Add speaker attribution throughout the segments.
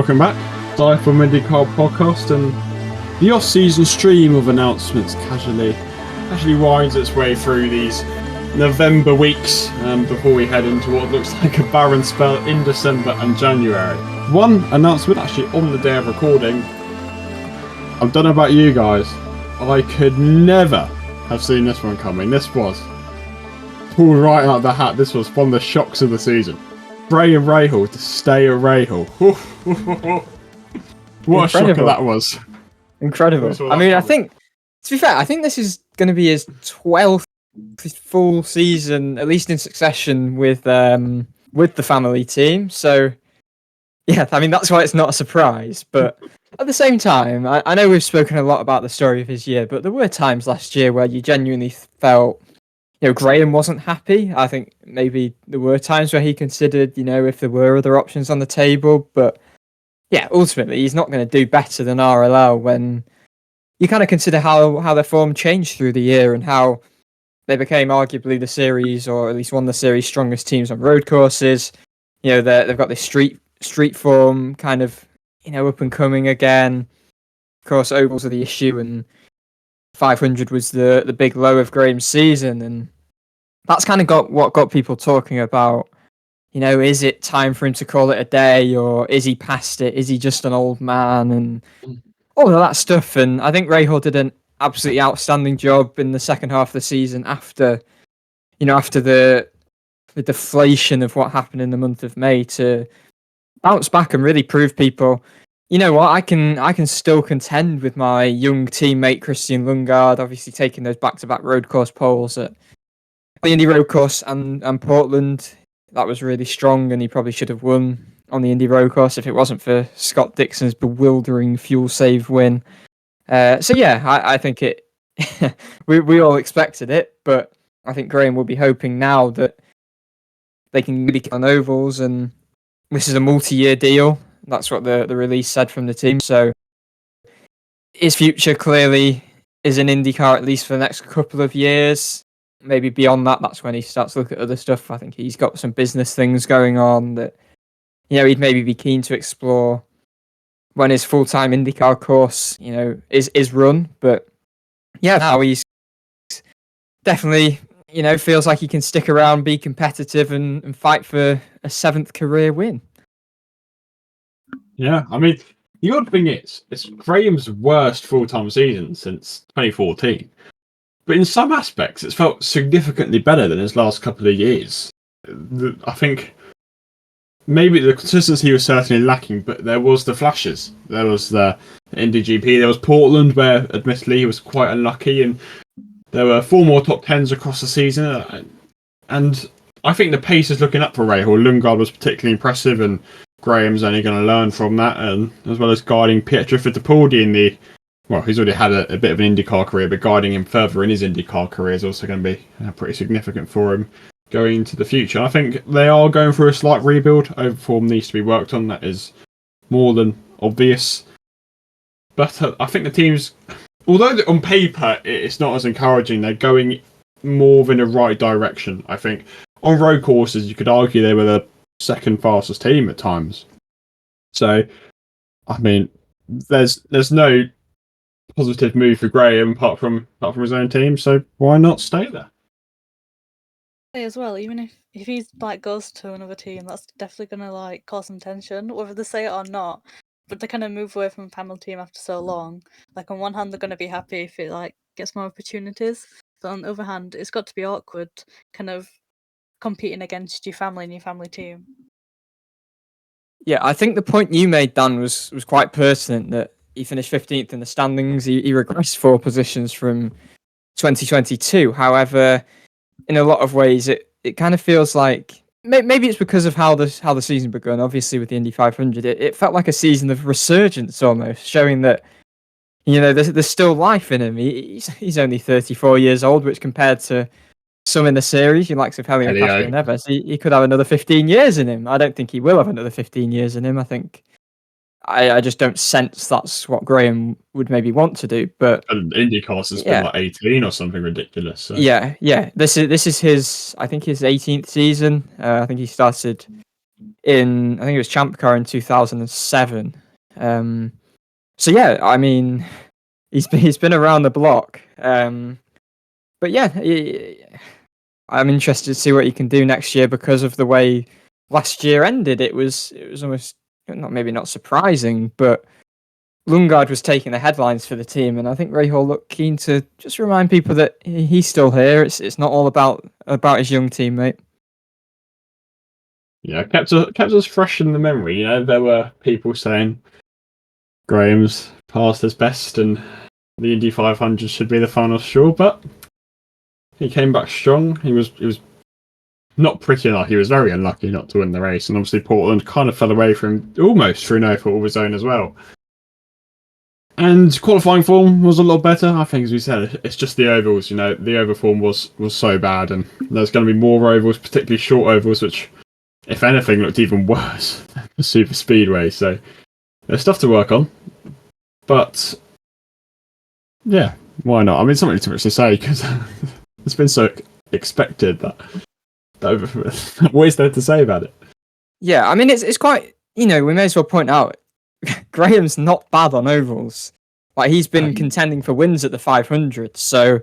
Speaker 1: Welcome back, DIVEBOMB IndyCar Podcast, and the off-season stream of announcements casually winds its way through these November weeks before we head into what looks like a barren spell in December and January. One announcement actually on the day of recording. I don't know about you guys, I could never have seen this one coming. This was pulled right out of the hat. This was one of the shocks of the season. Graham Rahal to stay at Rahal. What a shocker that was.
Speaker 2: Incredible. I mean, I think, to be fair, I think this is going to be his 12th full season, at least in succession, with the family team. So, yeah, I mean, that's why it's not a surprise. But at the same time, I know we've spoken a lot about the story of his year, but there were times last year where you genuinely felt, Graham wasn't happy. I think maybe there were times where he considered, if there were other options on the table. But yeah, ultimately, he's not going to do better than RLL when you kind of consider how their form changed through the year and how they became arguably the series, or at least one of the series' strongest teams on road courses. They've got this street form kind of, up and coming again. Of course, ovals are the issue, and 500 was the big low of Graham's season, and that's kind of got people talking about, is it time for him to call it a day, or is he past it? Is he just an old man? And all of that stuff. And I think Rahal did an absolutely outstanding job in the second half of the season after the deflation of what happened in the month of May to bounce back and really prove people, what, I can still contend with my young teammate Christian Lundgaard, obviously taking those back-to-back road course poles at the Indy Road Course and Portland. That was really strong, and he probably should have won on the Indy Road Course if it wasn't for Scott Dixon's bewildering fuel save win. So yeah, I think it. we all expected it, but I think Graham will be hoping now that they can really get on ovals, and this is a multi-year deal. That's what the release said from the team. So his future clearly is in IndyCar, at least for the next couple of years. Maybe beyond that, that's when he starts to look at other stuff. I think he's got some business things going on that, he'd maybe be keen to explore when his full-time IndyCar course, is run. But yeah, now he's definitely, feels like he can stick around, be competitive, and fight for a 7th career win.
Speaker 1: Yeah, I mean, the odd thing is, it's Graham's worst full-time season since 2014. But in some aspects, it's felt significantly better than his last couple of years. I think maybe the consistency was certainly lacking, but there was the flashes. There was the Indy GP, there was Portland, where admittedly he was quite unlucky, and there were 4 more top 10s across the season. And I think the pace is looking up for Rahal. Lundgaard was particularly impressive, and Graham's only going to learn from that, and as well as guiding Pietro Fittipaldi in the... Well, he's already had a bit of an IndyCar career, but guiding him further in his IndyCar career is also going to be pretty significant for him going into the future. I think they are going through a slight rebuild. Overform needs to be worked on. That is more than obvious. But I think the teams, although on paper it's not as encouraging, they're going more in the right direction. I think on road courses, you could argue they were the second fastest team at times. So, I mean, there's no positive move for Graham apart from his own team, so why not stay there?
Speaker 3: As well, even if he's goes to another team, that's definitely gonna cause some tension, whether they say it or not. But they kind of move away from a family team after so long. On one hand, they're gonna be happy if it gets more opportunities, but on the other hand, it's got to be awkward, kind of competing against your family and your family team.
Speaker 2: Yeah, I think the point you made, Dan, was quite pertinent, that he finished 15th in the standings. He regressed 4 positions from 2022. However, in a lot of ways, it kind of feels like maybe it's because of how the season began. Obviously, with the Indy 500, it felt like a season of resurgence almost, showing that there's still life in him. He's only 34 years old, which compared to some in the series, you likes of Helio Castroneves, he could have another 15 years in him. I don't think he will have another 15 years in him. I think I just don't sense that's what Graham would maybe want to do. But
Speaker 1: IndyCar has been 18 or something ridiculous. So.
Speaker 2: Yeah. This is his, I think, his 18th season. I think he started in, I think it was Champ Car in 2007. So yeah, I mean, he's been around the block. But yeah, I'm interested to see what he can do next year because of the way last year ended. It was almost not surprising, but Lundgaard was taking the headlines for the team, and I think Rahal looked keen to just remind people that he's still here. It's not all about his young teammate.
Speaker 1: Yeah, kept us fresh in the memory. You know, there were people saying Graham's past his best, and the Indy 500 should be the final straw, but he came back strong. He was not pretty enough. He was very unlucky not to win the race, and obviously Portland kind of fell away from almost through no fault of his own as well. And qualifying form was a lot better. I think, as we said, it's just the ovals. You know, the oval form was so bad, and there's going to be more ovals, particularly short ovals, which, if anything, looked even worse than the super speedway. So there's stuff to work on. But yeah, why not? I mean, it's not really too much to say because it's been so expected that what is there to say about it?
Speaker 2: Yeah, I mean, it's quite. We may as well point out. Graham's not bad on ovals. Like, he's been contending for wins at the 500, so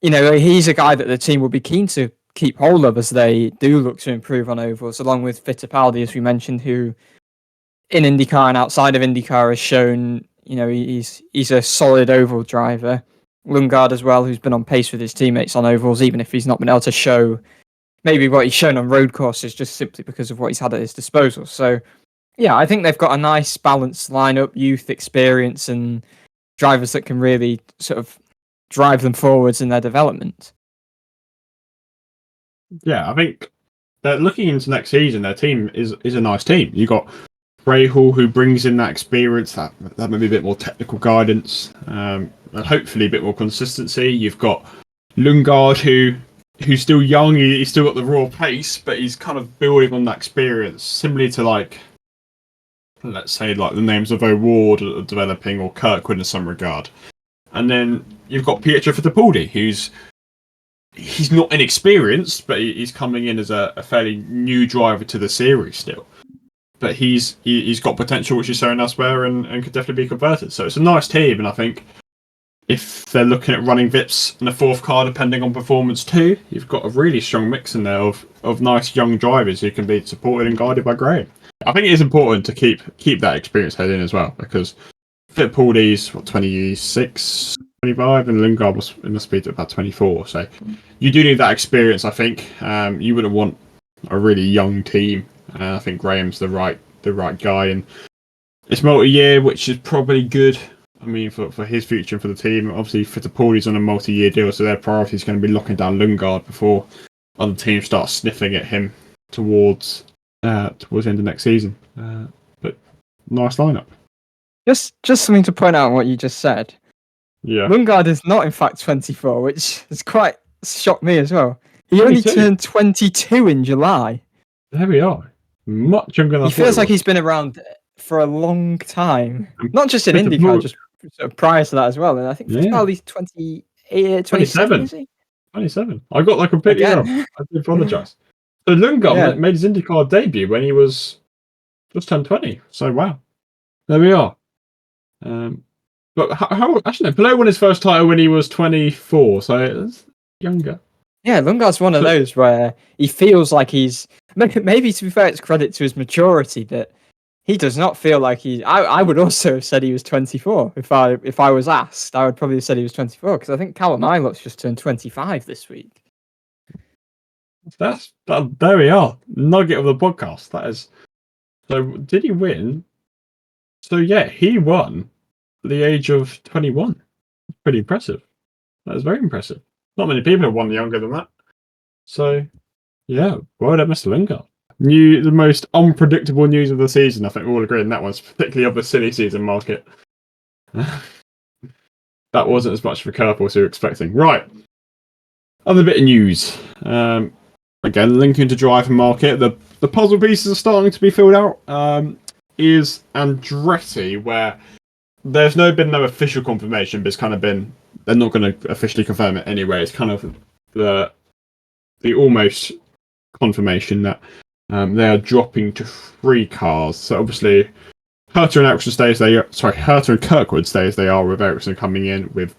Speaker 2: he's a guy that the team will be keen to keep hold of as they do look to improve on ovals, along with Fittipaldi, as we mentioned, who in IndyCar and outside of IndyCar has shown he's a solid oval driver. Lundgaard as well, who's been on pace with his teammates on ovals, even if he's not been able to show maybe what he's shown on road courses, just simply because of what he's had at his disposal. So yeah, I think they've got a nice balanced lineup, youth, experience, and drivers that can really sort of drive them forwards in their development.
Speaker 1: Yeah, I think that looking into next season, their team is a nice team. You got Rahal, who brings in that experience, that maybe a bit more technical guidance, and hopefully a bit more consistency. You've got Lundgaard, who's still young. He's still got the raw pace, but he's kind of building on that experience, similarly to let's say the names of O'Ward are developing, or Kirkwood in some regard. And then you've got Pietro Fittipaldi, he's not inexperienced, but he's coming in as a fairly new driver to the series still. But he's got potential which is shown elsewhere and could definitely be converted. So it's a nice team, and I think if they're looking at running VIPs in a fourth car, depending on performance too, you've got a really strong mix in there of nice young drivers who can be supported and guided by Graham. I think it is important to keep that experience head in as well, because Fittipaldi's 26, 25, and Lundgaard was in the speed at about 24. So you do need that experience, I think. You wouldn't want a really young team. I think Graham's the right guy, and it's multi-year, which is probably good. I mean, for his future and for the team. Obviously, Fittipaldi's on a multi-year deal, so their priority is going to be locking down Lundgaard before other teams start sniffing at him towards the end of next season. But nice lineup.
Speaker 2: Just something to point out on what you just said.
Speaker 1: Yeah,
Speaker 2: Lundgaard is not, in fact, 24, which has quite shocked me as well. He only turned 22 in July.
Speaker 1: There we are. Much younger than I thought.
Speaker 2: He feels like he's been around for a long time. Not just in IndyCar, just sort of prior to that as well. And I think Fittipaldi's 27, is he?
Speaker 1: 27. I got completely wrong. I do apologise. So Lundgaard made his IndyCar debut when he was just turned 20. So wow. There we are. But how actually, Pelot won his first title when he was 24, so it's younger.
Speaker 2: Yeah, Lundgaard's one of those where he feels like he's maybe, to be fair, it's credit to his maturity, but he does not feel like he. I would also have said he was 24 if I was asked. I would probably have said he was 24 because I think Callum Ilot's just turned 25 this week.
Speaker 1: There we are. Nugget of the podcast. That is. So did he win? So yeah, he won at the age of 21. Pretty impressive. That is very impressive. Not many people have won younger than that. So yeah, well done, Mr. Lundgaard. The most unpredictable news of the season. I think we all agree on that one, particularly of the silly season market. That wasn't as much of a curveball as we were expecting. Right. Other bit of news. Again, linking to driver market. The puzzle pieces are starting to be filled out. Is Andretti, where there's been no official confirmation, but it's kind of been, they're not going to officially confirm it anyway. It's kind of the almost confirmation that They are dropping to 3 cars. So obviously, Herta and Ericsson Herta and Kirkwood stay as they are, with Ericsson coming in, with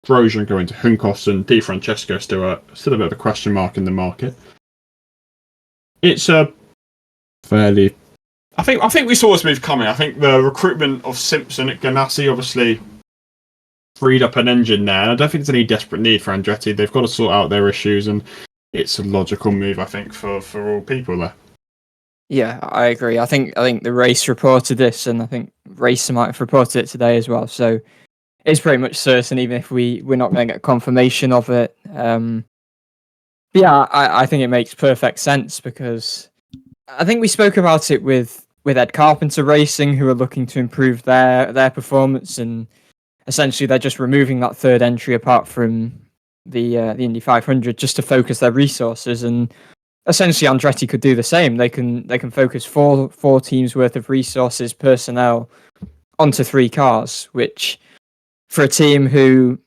Speaker 1: Grosjean going to Juncos, and Di Francesco still a bit of a question mark in the market. It's a fairly... I think we saw this move coming. I think the recruitment of Simpson at Ganassi obviously freed up an engine there. And I don't think there's any desperate need for Andretti. They've got to sort out their issues, and it's a logical move, I think, for all people there.
Speaker 2: Yeah, I agree. I think the race reported this, and I think Racer might have reported it today as well. So it's pretty much certain, even if we're not going to get confirmation of it. Yeah, I think it makes perfect sense, because I think we spoke about it with Ed Carpenter Racing, who are looking to improve their performance, and essentially they're just removing that third entry apart from the Indy 500 just to focus their resources. And essentially Andretti could do the same. They can focus four teams worth of resources, personnel, onto 3 cars, which for a team who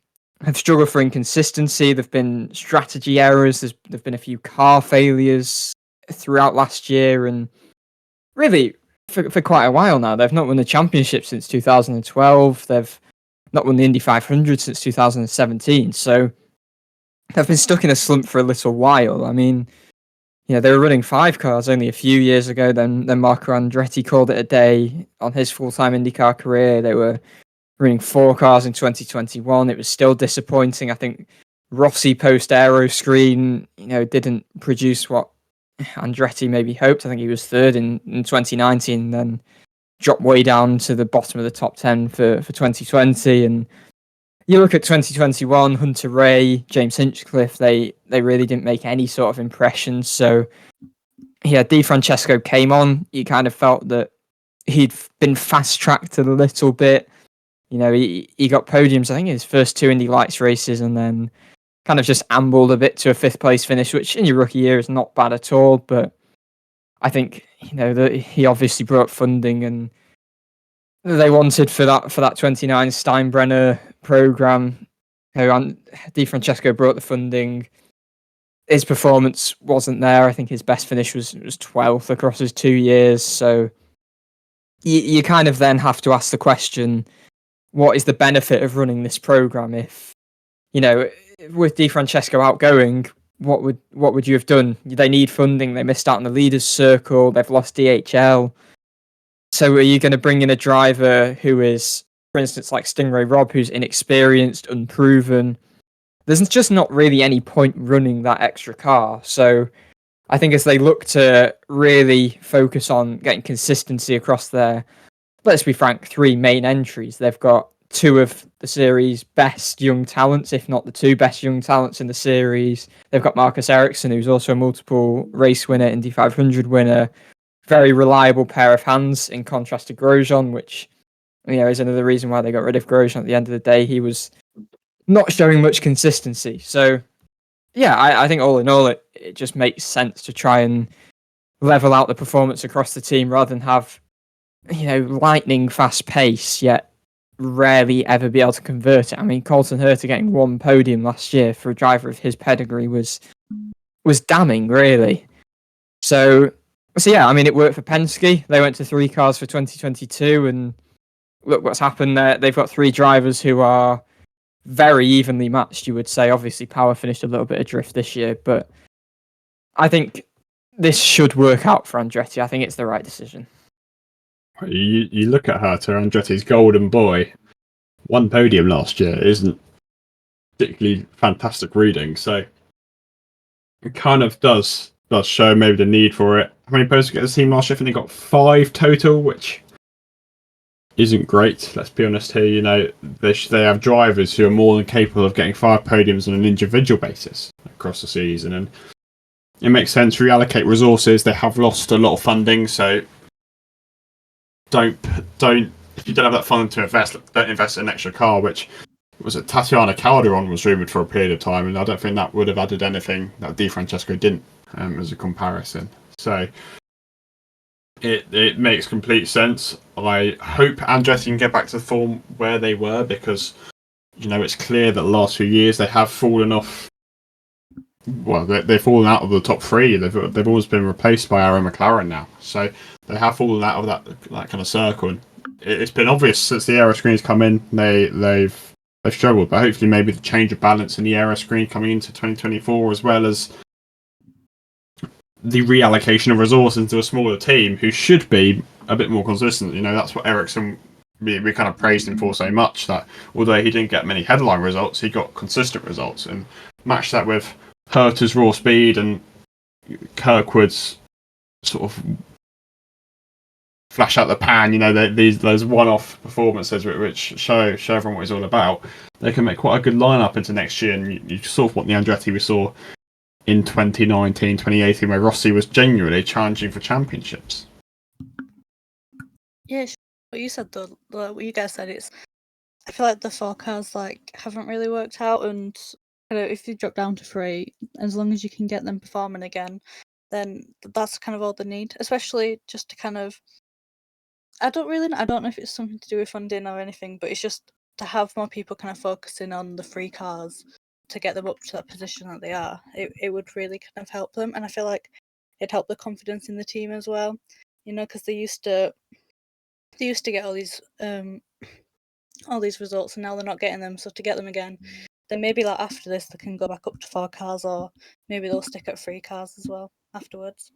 Speaker 2: have struggled for inconsistency, there've been strategy errors, there've been a few car failures throughout last year, and really for quite a while now. They've not won the championship since 2012. They've not won the Indy 500 since 2017. So they've been stuck in a slump for a little while. I mean, they were running 5 cars only a few years ago. Then Marco Andretti called it a day on his full-time IndyCar career. They were running 4 cars in 2021. It was still disappointing. I think Rossi post-aero screen, didn't produce what Andretti maybe hoped. I think he was 3rd in 2019, then dropped way down to the bottom of the top 10 for 2020. And you look at 2021, Hunter Ray, James Hinchcliffe, they really didn't make any sort of impression. So yeah, Di Francesco came on. You kind of felt that he'd been fast-tracked a little bit. He got podiums, I think, in his first 2 Indy Lights races, and then kind of just ambled a bit to a 5th place finish, which in your rookie year is not bad at all. But I think, that he obviously brought funding, and they wanted for that 29 Steinbrenner program. Di Francesco brought the funding. His performance wasn't there. I think his best finish was 12th across his 2 years. So you kind of then have to ask the question, what is the benefit of running this program if, with Di Francesco outgoing, what would you have done? They need funding. They missed out on the leaders' circle. They've lost DHL. So are you going to bring in a driver who is, for instance, like Stingray Robb, who's inexperienced, unproven? There's just not really any point running that extra car. So I think as they look to really focus on getting consistency across their, let's be frank, 3 main entries, they've got 2 of the series' best young talents, if not the 2 best young talents in the series. They've got Marcus Ericsson, who's also a multiple race winner, Indy 500 winner. Very reliable pair of hands, in contrast to Grosjean, which is another reason why they got rid of Grosjean at the end of the day. He was not showing much consistency. So, yeah, I think all in all, it just makes sense to try and level out the performance across the team rather than have, lightning fast pace, yet rarely ever be able to convert it. I mean, Colton Herta getting 1 podium last year for a driver of his pedigree was damning, really. So yeah, I mean, it worked for Penske. They went to 3 cars for 2022, and look what's happened there. They've got 3 drivers who are very evenly matched, you would say. Obviously, Power finished a little bit adrift this year, but I think this should work out for Andretti. I think it's the right decision.
Speaker 1: You look at Herta, Andretti's golden boy. 1 podium last year isn't particularly fantastic reading, so it kind of does show maybe the need for it. How many podiums did the team last year? I think they got 5 total, which isn't great. Let's be honest here. They have drivers who are more than capable of getting 5 podiums on an individual basis across the season, and it makes sense to reallocate resources. They have lost a lot of funding, so don't if you don't have that funding to invest, don't invest in an extra car, which was it. Tatiana Calderon was rumoured for a period of time, and I don't think that would have added anything that Di Francesco didn't, as a comparison. So it makes complete sense. I hope Andretti can get back to the form where they were, because it's clear that the last few years they have fallen off well, they've fallen out of the top three. They've always been replaced by Aaron McLaren now, so they have fallen out of that kind of circle. And it's been obvious since the aero screens come in. They've struggled, but hopefully maybe the change of balance in the aero screen coming into 2024, as well as the reallocation of resource into a smaller team who should be a bit more consistent. That's what Ericsson, we kind of praised him for so much, that although he didn't get many headline results, he got consistent results, and match that with Herta's raw speed and Kirkwood's sort of flash out the pan. Those one-off performances which show everyone what he's all about. They can make quite a good lineup into next year, and you sort of what the Andretti we saw in 2019, 2018, where Rossi was genuinely challenging for championships.
Speaker 3: Yeah, what you said though, what you guys said, I feel like the 4 cars haven't really worked out, and if you drop down to 3, as long as you can get them performing again, then that's kind of all they need. Especially just to kind of, I don't know if it's something to do with funding or anything, but it's just to have more people kind of focusing on the 3 cars to get them up to that position that they are. It would really kind of help them, and I feel like it'd help the confidence in the team as well. Because they used to get all these results, and now they're not getting them. So to get them again, then maybe after this they can go back up to 4 cars, or maybe they'll stick at 3 cars as well afterwards.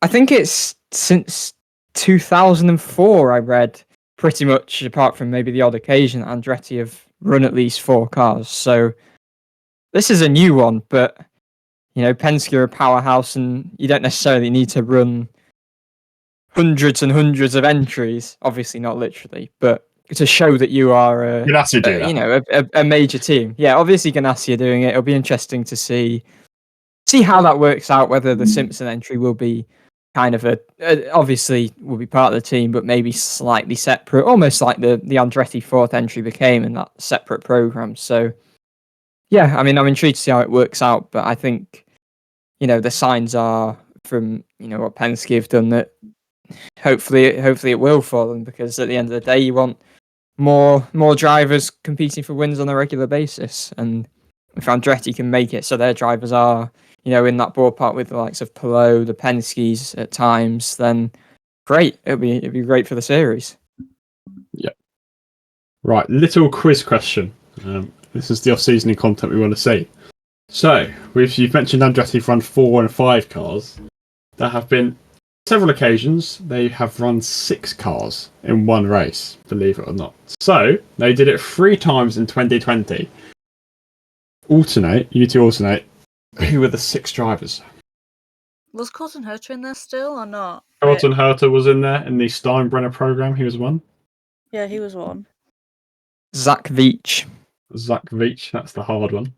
Speaker 2: I think it's since 2004 I read, pretty much apart from maybe the odd occasion, Andretti have run at least 4 cars. So this is a new one, but Penske are a powerhouse, and you don't necessarily need to run hundreds and hundreds of entries. Obviously not literally, but to show that you are a major team. Yeah, obviously Ganassi are doing it. It'll be interesting to see how that works out, whether the Simpson entry will be kind of obviously will be part of the team, but maybe slightly separate, almost like the Andretti 4th entry became in that separate program. So yeah, I mean, I'm intrigued to see how it works out, but I think the signs are from what Penske have done that hopefully it will for them, because at the end of the day you want more drivers competing for wins on a regular basis, and if Andretti can make it so their drivers are in that ballpark with the likes of Palou, the Penskes at times, then great. It'd be great for the series.
Speaker 1: Yep. Right, little quiz question. This is the off-season content we want to see. So, you've mentioned Andretti run 4 and 5 cars. There have been several occasions they have run 6 cars in one race, believe it or not. So, they did it 3 times in 2020. You two alternate. Who were the 6 drivers?
Speaker 3: Was Colton Herta in there still or not?
Speaker 1: Colton Herta was in there in the Steinbrenner program. He was one.
Speaker 3: Yeah, he was one.
Speaker 2: Zach Veach,
Speaker 1: that's the hard one.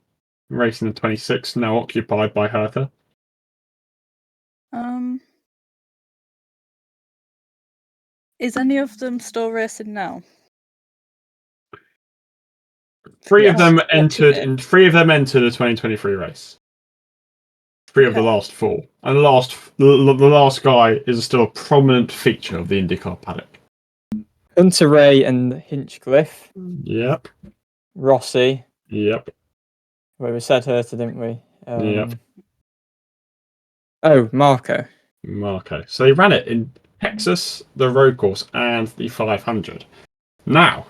Speaker 1: Racing in 26, now occupied by Herta.
Speaker 3: Is any of them still racing now?
Speaker 1: 3 of them entered the 2023 race. 3 of the last 4, and the last guy is still a prominent feature of the IndyCar paddock.
Speaker 2: Hunter Ray and Hinchcliffe.
Speaker 1: Yep.
Speaker 2: Rossi.
Speaker 1: Yep.
Speaker 2: Well, we said Herta, didn't we?
Speaker 1: Yep.
Speaker 2: Oh, Marco.
Speaker 1: So he ran it in Texas, the road course, and the 500. Now,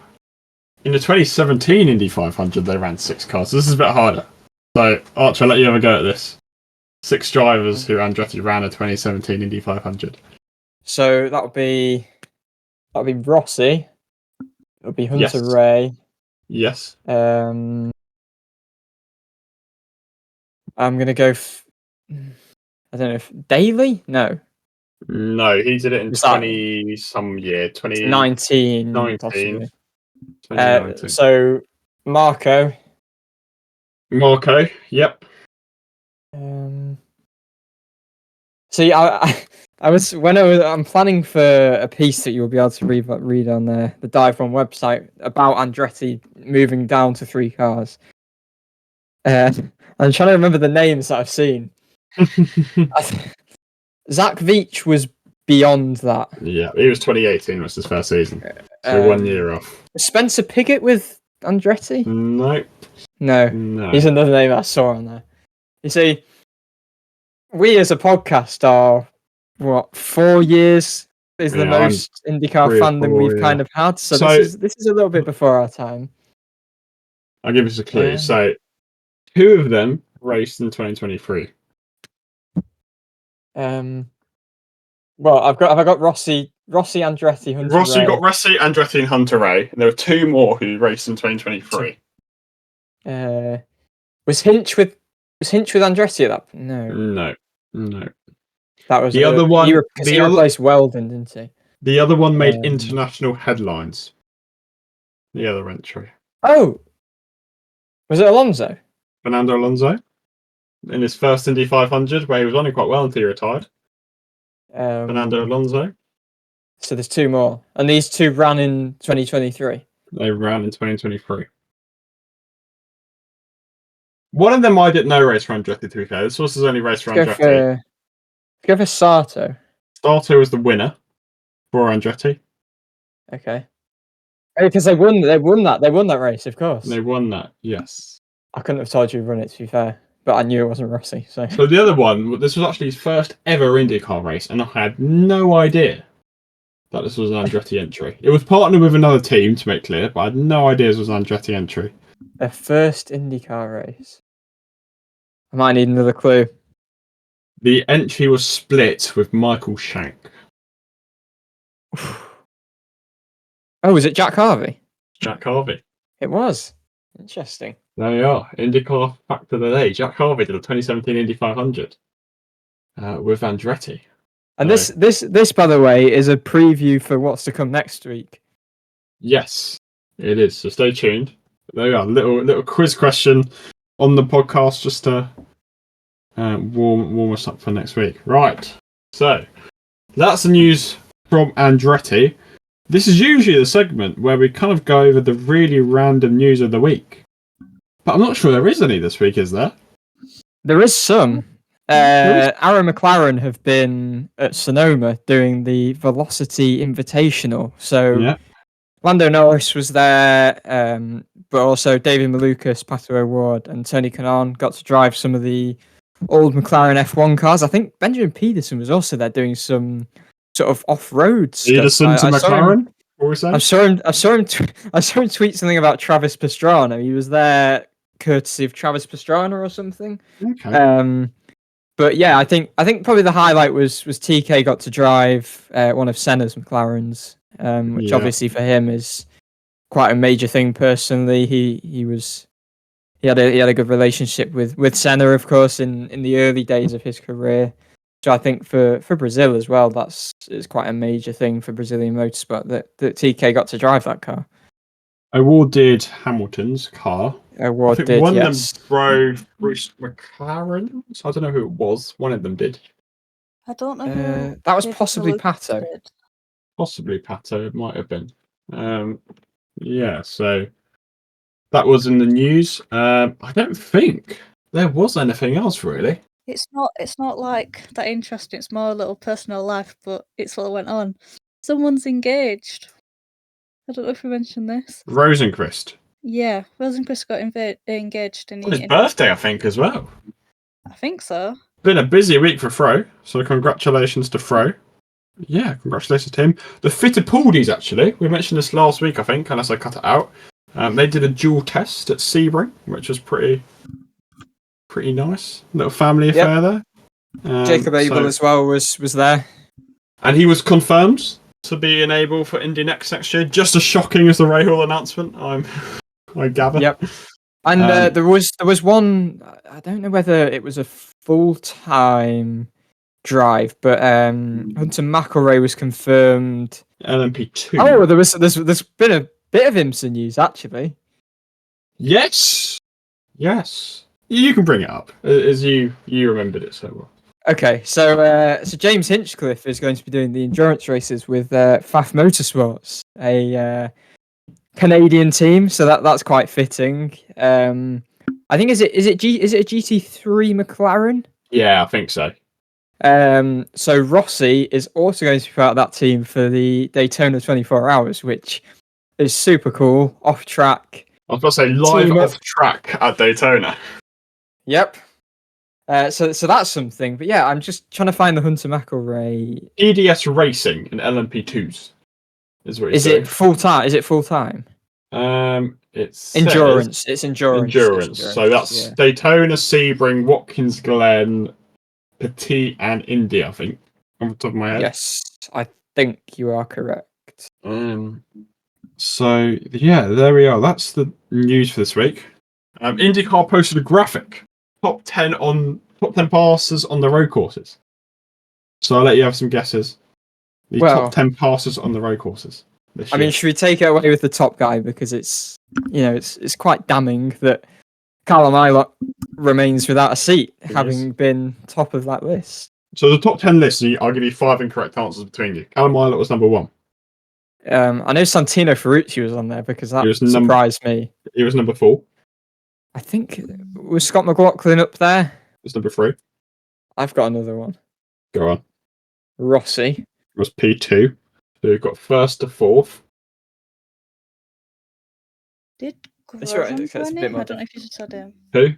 Speaker 1: in the 2017 Indy 500, they ran 6 cars. So this is a bit harder. So, Archer, I'll let you have a go at this. 6 drivers who Andretti ran a 2017 Indy 500.
Speaker 2: So that would be Rossi. It would be Hunter Ray.
Speaker 1: Yes.
Speaker 2: I'm gonna go. I don't know if Daly. No,
Speaker 1: he did it in 20 some year.
Speaker 2: 2019.
Speaker 1: 2019.
Speaker 2: So Marco.
Speaker 1: Yep.
Speaker 2: See, I'm planning for a piece that you'll be able to read on the DIVEBOMB website about Andretti moving down to 3 cars. I'm trying to remember the names that I've seen. Zach Veach was beyond that.
Speaker 1: Yeah, he was 2018 was his first season. So 1 year off.
Speaker 2: Spencer Piggott with Andretti?
Speaker 1: No.
Speaker 2: He's another name I saw on there. You see, we as a podcast are, 4 years is the
Speaker 1: Yeah, I'm
Speaker 2: most IndyCar
Speaker 1: 3 or
Speaker 2: fandom
Speaker 1: 4,
Speaker 2: we've
Speaker 1: yeah.
Speaker 2: kind of had. So,
Speaker 1: So-
Speaker 2: this is a little bit before our time.
Speaker 1: I'll give us a clue.
Speaker 2: Um,
Speaker 1: So, 2 of them raced in 2023.
Speaker 2: Well, have I got Rossi, Andretti, Hunter
Speaker 1: Rossi
Speaker 2: Ray.
Speaker 1: got Rossi, Andretti, and Hunter Ray. And there were 2 more who raced in 2023.
Speaker 2: Was Hinch with Andretti at that? No,
Speaker 1: No.
Speaker 2: that was
Speaker 1: The other one-
Speaker 2: he replaced Weldon, didn't he?
Speaker 1: The other one made
Speaker 2: Um,
Speaker 1: international headlines. The other entry.
Speaker 2: Oh, was it Alonso?
Speaker 1: Fernando Alonso in his first Indy 500, where he was running quite well until he retired. Fernando Alonso.
Speaker 2: So there's 2 more, and these 2 ran in 2023.
Speaker 1: They ran in 2023. One of them I didn't know raced for Andretti, to be fair. This was his only race for
Speaker 2: Let's
Speaker 1: Andretti.
Speaker 2: go for Sato.
Speaker 1: Starter was the winner for Andretti.
Speaker 2: Okay. Because they won that race, of course.
Speaker 1: They won that, yes.
Speaker 2: I couldn't have told you to run it, to be fair, but I knew it wasn't Rossi. So
Speaker 1: So the other one, this was actually his first ever IndyCar race, and I had no idea that this was an Andretti entry. It was partnered with another team, to make clear, but I had no idea this was an Andretti entry.
Speaker 2: their first IndyCar race. I might need another clue.
Speaker 1: The entry was split with Michael Shank.
Speaker 2: Oh, was it Jack Harvey?
Speaker 1: Jack Harvey.
Speaker 2: It was. Interesting.
Speaker 1: There you are. IndyCar fact of the day. Jack Harvey did a 2017 Indy 500 with Andretti.
Speaker 2: And this, by the way, is a preview for what's to come next week.
Speaker 1: Yes, it is. So stay tuned. There you are. Little quiz question on the podcast just to warm us up for next week. Right. So that's the news from Andretti. This is usually the segment where we kind of go over the really random news of the week. But I'm not sure there is any this week, is there?
Speaker 2: There is some. Aaron McLaren have been at Sonoma doing the Velocity Invitational. So
Speaker 1: Yeah.
Speaker 2: Lando Norris was there, but also David Malukas, Pato O'Ward, and Tony Kanaan got to drive some of the old McLaren F1 cars. I think Benjamin Pedersen was also there doing some sort of off-road stuff.
Speaker 1: Pedersen to McLaren? What were we saying?
Speaker 2: I saw him tweet something about Travis Pastrana. He was there courtesy of Travis Pastrana or something.
Speaker 1: Okay.
Speaker 2: But yeah, I think probably the highlight was TK got to drive one of Senna's McLarens, which obviously for him is quite a major thing personally. He had a good relationship with Senna, of course, in the early days of his career. So I think for Brazil as well, is quite a major thing for Brazilian motorsport that TK got to drive that car.
Speaker 1: O'Ward did Hamilton's car.
Speaker 2: O'Ward did,
Speaker 1: one
Speaker 2: yes.
Speaker 1: of them drove Bruce McLaren. So I don't know who it was. One of them did.
Speaker 3: I don't know who.
Speaker 2: That was
Speaker 3: David
Speaker 2: possibly
Speaker 3: Malukas
Speaker 2: Pato.
Speaker 3: did.
Speaker 1: Possibly Pato. It might have been. Yeah, so that was in the news. I don't think there was anything else really.
Speaker 3: It's not like that interesting. It's more a little personal life, but it's what went on. Someone's engaged. I don't know if we mentioned this.
Speaker 1: Rosenquist.
Speaker 3: Yeah, Rosenquist got engaged in
Speaker 1: On his birthday, I think, as well.
Speaker 3: I think so.
Speaker 1: Been a busy week for Fro, so congratulations to Fro. Yeah, congratulations to him. The Fittipaldis, actually, we mentioned this last week, I think, unless I cut it out. They did a dual test at Sebring, which was pretty nice. Little family affair there.
Speaker 2: Jacob Abel as well was there.
Speaker 1: And he was confirmed to be enabled for Indy next year. Just as shocking as the Rahal announcement, I gather.
Speaker 2: Yep. And there was one. I don't know whether it was a full-time drive, but Hunter McElroy was confirmed.
Speaker 1: LMP2.
Speaker 2: Oh, there's been a bit of IMSA news actually.
Speaker 1: Yes. You can bring it up as you remembered it so well.
Speaker 2: Okay, so James Hinchcliffe is going to be doing the endurance races with Pfaff Motorsports, a Canadian team. So that's quite fitting. I think is it a GT3 McLaren?
Speaker 1: Yeah, I think so.
Speaker 2: So Rossi is also going to be part of that team for the Daytona 24 Hours, which is super cool. Off track.
Speaker 1: I was about to say live off track at Daytona.
Speaker 2: Yep. So that's something. But yeah, I'm just trying to find the Hunter McElroy.
Speaker 1: EDS Racing and LMP2s is what he's
Speaker 2: Is
Speaker 1: doing.
Speaker 2: it full time? Is it full time?
Speaker 1: It's
Speaker 2: Endurance. It's endurance.
Speaker 1: Endurance. So that's Daytona, Sebring, Watkins Glen, Petit, and Indy, I think, on the top of my head.
Speaker 2: Yes, I think you are correct.
Speaker 1: So yeah, there we are. That's the news for this week. IndyCar posted a graphic: top 10 passes on the road courses. So I'll let you have some guesses. The top 10 passes on the road courses.
Speaker 2: I mean, should we take it away with the top guy, because it's quite damning that Callum Ilott remains without a seat, having been top of that list.
Speaker 1: So the top 10 list, I'll give you 5 incorrect answers between you. Callum Ilott was number 1.
Speaker 2: I know Santino Ferrucci was on there because that surprised me.
Speaker 1: He was number 4.
Speaker 2: I think, was Scott McLaughlin up there?
Speaker 1: It was number 3.
Speaker 2: I've got another one.
Speaker 1: Go on.
Speaker 2: Rossi.
Speaker 1: It was P2. So you've got 1st to 4th.
Speaker 3: Did Grosjean win it? I don't know if you said him.
Speaker 1: Who?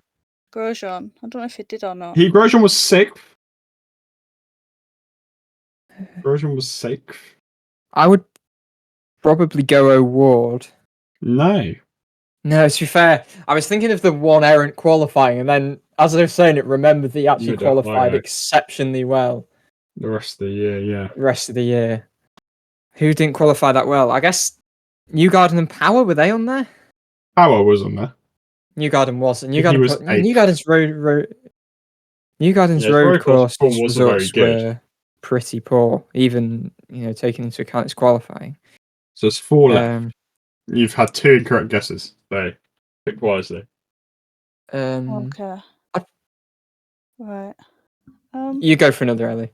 Speaker 3: Grosjean. I don't know if he did or not.
Speaker 1: Grosjean was 6th. Grosjean was 6th.
Speaker 2: I would probably go O'Ward.
Speaker 1: No,
Speaker 2: to be fair, I was thinking of the one errant qualifying, and then as I was saying it, remembered that he actually qualified exceptionally well.
Speaker 1: The rest of the year, yeah.
Speaker 2: The rest of the year. Who didn't qualify that well? I guess Newgarden and Power, were they on there?
Speaker 1: Power was on there.
Speaker 2: Newgarden wasn't. Newgarden's road course results were pretty poor, even taking into account its qualifying.
Speaker 1: So it's 4 left. You've had 2 incorrect guesses, so pick wisely.
Speaker 3: Okay. Right.
Speaker 2: You go for another, Ellie.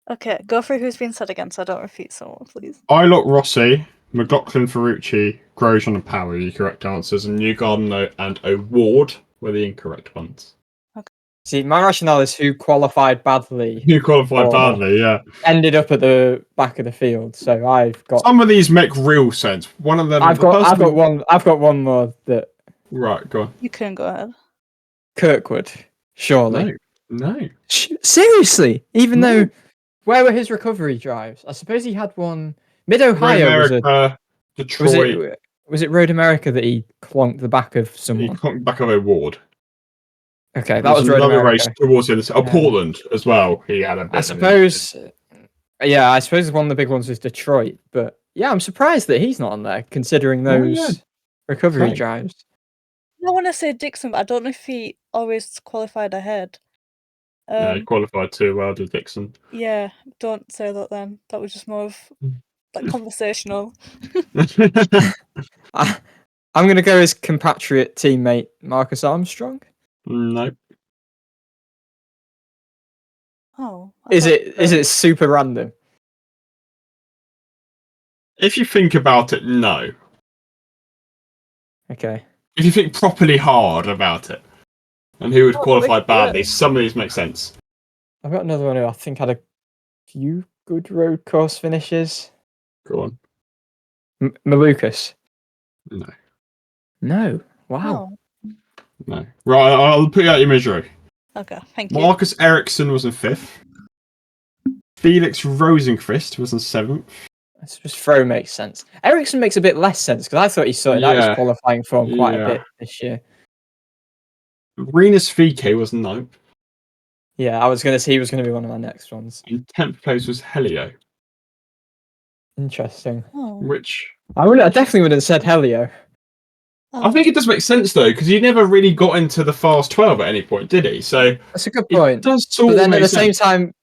Speaker 3: Okay, go for who's been said again, so I don't repeat someone, please.
Speaker 1: Ilott, Rossi, McLaughlin, Ferrucci, Grosjean, and Power are the correct answers, and Newgarden and O'Ward were the incorrect ones.
Speaker 2: See, my rationale is who qualified badly.
Speaker 1: Who qualified badly, yeah.
Speaker 2: Ended up at the back of the field. So I've got
Speaker 1: some of these make real sense. One of them. I've
Speaker 2: got one more that.
Speaker 1: Right, go on.
Speaker 3: You can go ahead.
Speaker 2: Kirkwood, surely.
Speaker 1: No.
Speaker 2: Seriously, even though, where were his recovery drives? I suppose he had one. Mid Ohio
Speaker 1: Detroit.
Speaker 2: Was it Road America that he clonked the back of someone?
Speaker 1: He clonked the back of O'Ward.
Speaker 2: Okay, that was Road America.
Speaker 1: Race towards the end. Portland as well. He had a bit.
Speaker 2: I suppose one of the big ones was Detroit, but yeah, I'm surprised that he's not on there, considering those recovery drives.
Speaker 3: I want to say Dixon, but I don't know if he always qualified ahead.
Speaker 1: Yeah, he qualified too well, did Dixon.
Speaker 3: Yeah, don't say that then. That was just more of conversational.
Speaker 2: I'm going to go as compatriot teammate Marcus Armstrong.
Speaker 1: No.
Speaker 3: Oh.
Speaker 2: Is it super random?
Speaker 1: If you think about it, no.
Speaker 2: Okay.
Speaker 1: If you think properly hard about it, and who would qualify badly, some of these make sense.
Speaker 2: I've got another one who I think had a few good road course finishes.
Speaker 1: Go on.
Speaker 2: Malukas.
Speaker 1: No.
Speaker 2: No. Wow.
Speaker 3: Oh.
Speaker 1: No. Right, I'll put you out your misery.
Speaker 3: Okay, thank you.
Speaker 1: Marcus Ericsson was in 5th. Felix Rosenqvist was in 7th.
Speaker 2: I suppose Fro makes sense. Ericsson makes a bit less sense because I thought he sorted out his qualifying form quite a bit this year.
Speaker 1: Rinus VK was 9th.
Speaker 2: Yeah, I was going to say he was going to be one of my next ones.
Speaker 1: In 10th place was Helio.
Speaker 2: Interesting.
Speaker 3: Oh.
Speaker 1: Which
Speaker 2: I definitely would have said Helio.
Speaker 1: I think it does make sense though, because he never really got into the fast 12 at any point, did he? So
Speaker 2: that's a good point.
Speaker 1: It does sort
Speaker 2: but then at the
Speaker 1: sense.
Speaker 2: same time,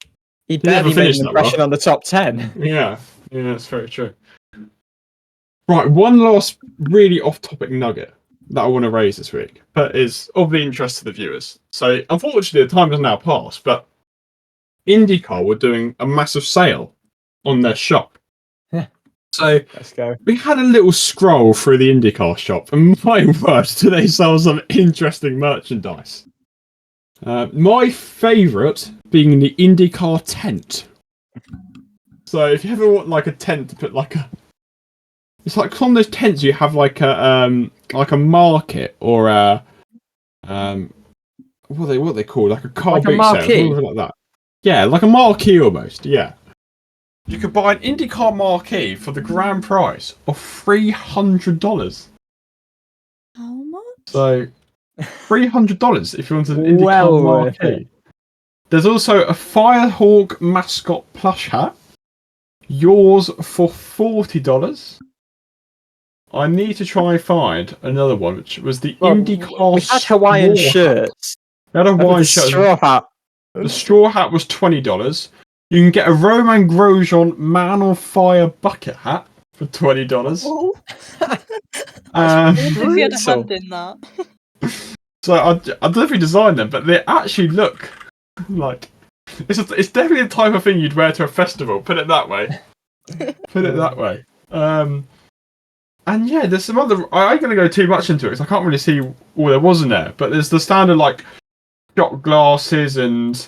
Speaker 2: he barely made an impression on the top 10.
Speaker 1: Yeah, that's very true. Right, one last really off-topic nugget that I want to raise this week, but is of the interest to the viewers. So, unfortunately, the time has now passed, but IndyCar were doing a massive sale on their shop. So
Speaker 2: let's go.
Speaker 1: We had a little scroll through the IndyCar shop, and my word, do they sell some interesting merchandise. My favourite being the IndyCar tent. So if you ever want like a tent to put like a, it's like on those tents you have like a market or a what are they called? Like a car
Speaker 2: Like a
Speaker 1: boot
Speaker 2: marquee?
Speaker 1: sale, something like that. Yeah, like a marquee almost. Yeah. You could buy an IndyCar marquee for the grand prize of $300.
Speaker 3: How much?
Speaker 1: So $300 if you wanted an IndyCar
Speaker 2: Well worth
Speaker 1: marquee.
Speaker 2: it.
Speaker 1: There's also a Firehawk mascot plush hat. Yours for $40. I need to try and find another one, which was the IndyCar.
Speaker 2: We had Hawaiian
Speaker 1: straw hat.
Speaker 2: shirts.
Speaker 1: We had a
Speaker 2: With
Speaker 1: Hawaiian
Speaker 2: the
Speaker 1: shirt.
Speaker 2: straw hat.
Speaker 1: The straw hat was $20. You can get a Roman Grosjean Man on Fire bucket hat for $20.
Speaker 3: Oh.
Speaker 1: Um,
Speaker 3: If you had a
Speaker 2: brutal.
Speaker 3: hand in that.
Speaker 1: So I definitely designed them, but they actually look like it's definitely the type of thing you'd wear to a festival. Put it that way. And yeah, there's some other. I ain't gonna go too much into it because I can't really see all there was in there. But there's the standard like shot glasses and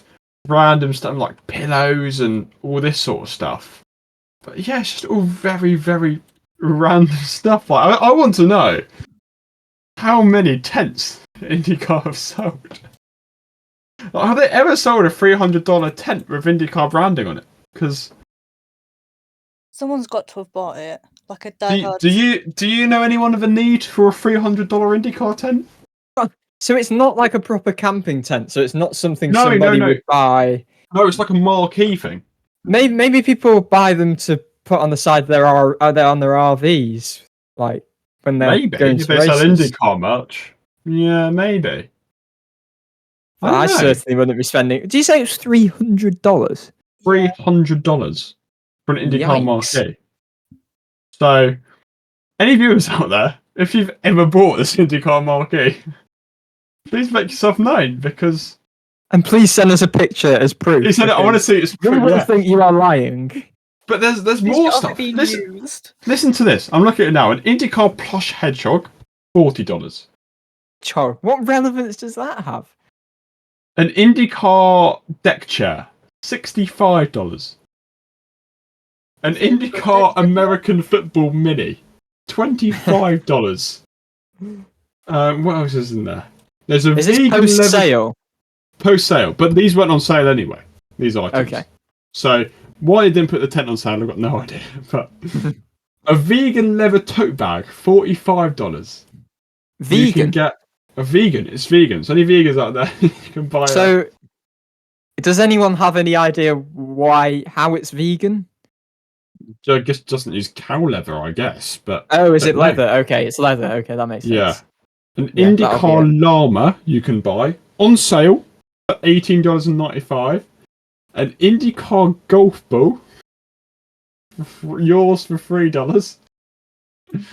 Speaker 1: random stuff like pillows and all this sort of stuff. But yeah, it's just all very, very random stuff. Like I want to know how many tents IndyCar have sold. Like, have they ever sold a $300 tent with IndyCar branding on it? Because
Speaker 3: Someone's got to have bought it. Like a diehard.
Speaker 1: do you know anyone of a need for a $300 IndyCar tent?
Speaker 2: So it's not like a proper camping tent. So it's not something
Speaker 1: No,
Speaker 2: somebody
Speaker 1: no.
Speaker 2: would buy.
Speaker 1: No, it's like a marquee thing.
Speaker 2: Maybe people buy them to put on the side of their on their RVs, like when they're
Speaker 1: Maybe
Speaker 2: going
Speaker 1: if
Speaker 2: to
Speaker 1: they sell
Speaker 2: races.
Speaker 1: IndyCar merch. Yeah, maybe.
Speaker 2: I
Speaker 1: don't know.
Speaker 2: certainly wouldn't be spending. Do you say it's $300?
Speaker 1: $300 for an IndyCar
Speaker 2: Yikes.
Speaker 1: marquee. So, any viewers out there, if you've ever bought this IndyCar marquee, please make yourself known because
Speaker 2: And please send us a picture as proof.
Speaker 1: he said I want to see it's
Speaker 2: We
Speaker 1: proof.
Speaker 2: will
Speaker 1: Yeah.
Speaker 2: think you are lying.
Speaker 1: But there's
Speaker 3: It's
Speaker 1: more
Speaker 3: got
Speaker 1: stuff.
Speaker 3: been
Speaker 1: Listen,
Speaker 3: used.
Speaker 1: listen to this. I'm looking at it now. An IndyCar plush hedgehog, $40.
Speaker 2: Chor, what relevance does that have?
Speaker 1: An IndyCar deck chair, $65. An IndyCar American Football Mini, $25. What else is in there? There's a
Speaker 2: Is this
Speaker 1: vegan
Speaker 2: post
Speaker 1: leather
Speaker 2: sale?
Speaker 1: post sale, but these weren't on sale anyway. These items.
Speaker 2: Okay.
Speaker 1: So why they didn't put the tent on sale, I've got no idea. But a vegan leather tote bag, $45. You can
Speaker 2: Vegan.
Speaker 1: get a vegan. It's vegan. So any vegans out there, you can buy.
Speaker 2: So, does anyone have any idea how it's vegan?
Speaker 1: I guess it doesn't use cow leather, I guess. But
Speaker 2: Oh, is it
Speaker 1: no.
Speaker 2: leather? Okay, it's leather. Okay, that makes sense.
Speaker 1: Yeah. An
Speaker 2: Yeah, that'll
Speaker 1: IndyCar
Speaker 2: be
Speaker 1: llama you can buy on sale for $18.95. An IndyCar golf ball, yours for $3. I'm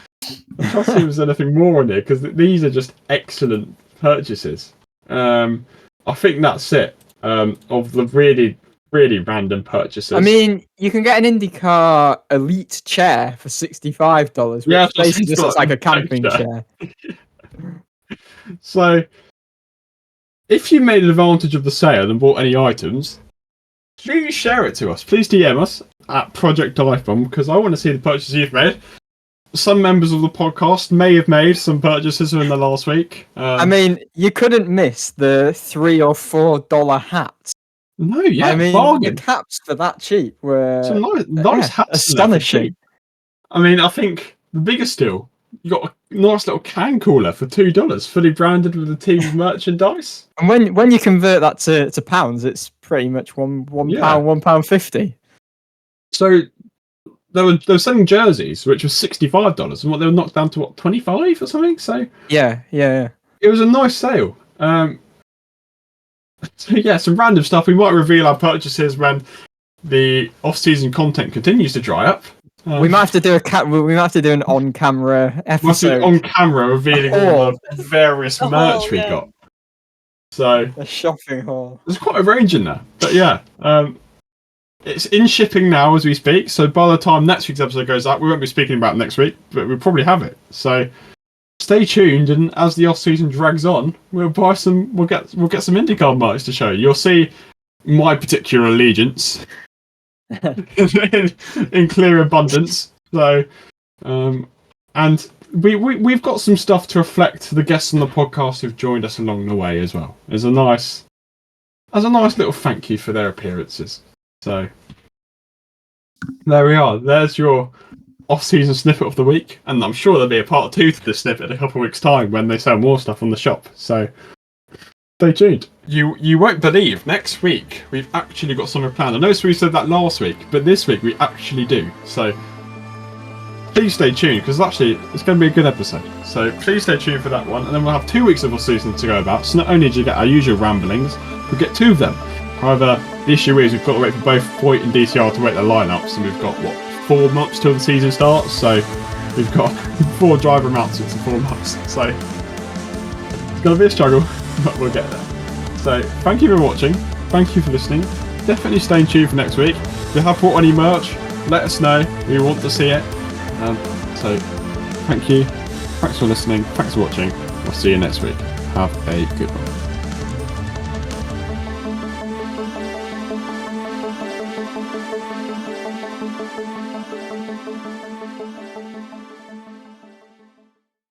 Speaker 1: trying to see if there's anything more in here because these are just excellent purchases. I think that's it. Of the really, really random purchases.
Speaker 2: I mean, you can get an IndyCar Elite chair for $65, which
Speaker 1: Yeah,
Speaker 2: basically just looks like a
Speaker 1: it's
Speaker 2: camping
Speaker 1: extra.
Speaker 2: chair.
Speaker 1: So, if you made advantage of the sale and bought any items, please share it to us. Please DM us at Project DIVEBOMB because I want to see the purchases you've made. Some members of the podcast may have made some purchases in the last week.
Speaker 2: I mean, you couldn't miss the $3 or $4 hats.
Speaker 1: no, yeah,
Speaker 2: I mean,
Speaker 1: bargain.
Speaker 2: the caps for that cheap were
Speaker 1: Some nice hats. in there for
Speaker 2: astonishing.
Speaker 1: cheap. I mean, I think the biggest deal, you got a nice little can cooler for $2, fully branded with a team of merchandise.
Speaker 2: And when you convert that to pounds, it's pretty much one
Speaker 1: Yeah.
Speaker 2: pound, £1.50.
Speaker 1: So they were selling jerseys, which was $65, and they were knocked down to what, 25 or something. So
Speaker 2: Yeah.
Speaker 1: it was a nice sale. So yeah, some random stuff. We might reveal our purchases when the off-season content continues to dry up.
Speaker 2: We might have to do an on-camera
Speaker 1: We'll have to
Speaker 2: episode.
Speaker 1: on camera revealing all the various
Speaker 3: The
Speaker 1: merch
Speaker 3: haul,
Speaker 1: we
Speaker 3: yeah.
Speaker 1: got. So
Speaker 2: A shopping haul.
Speaker 1: there's quite a range in there. But yeah, it's in shipping now as we speak. So by the time next week's episode goes out, we won't be speaking about it next week, but we'll probably have it. So stay tuned, and as the off season drags on, we'll buy some. We'll get some IndyCar merch to show you. You'll see my particular allegiance in clear abundance. So, and And we've got some stuff to reflect the guests on the podcast who've joined us along the way as well. As a nice little thank you for their appearances. So there we are. There's your off-season snippet of the week, and I'm sure there'll be a part 2 to this snippet in a couple of weeks' time when they sell more stuff on the shop. So stay tuned. You won't believe, next week we've actually got something planned. I know we said that last week, but this week we actually do. So please stay tuned, because it's going to be a good episode. So please stay tuned for that one, and then we'll have 2 weeks of off-season to go about. So not only do you get our usual ramblings, we'll get 2 of them. However, the issue is we've got to wait for both Foyt and DCR to wait their lineups, and we've got 4 months till the season starts. So we've got 4 driver announcements in 4 months. So it's going to be a struggle, but we'll get there. So thank you for watching. Thank you for listening. Definitely stay tuned for next week. If you have bought any merch, let us know. We want to see it. So thank you. Thanks for listening. Thanks for watching. We'll see you next week. Have a good one.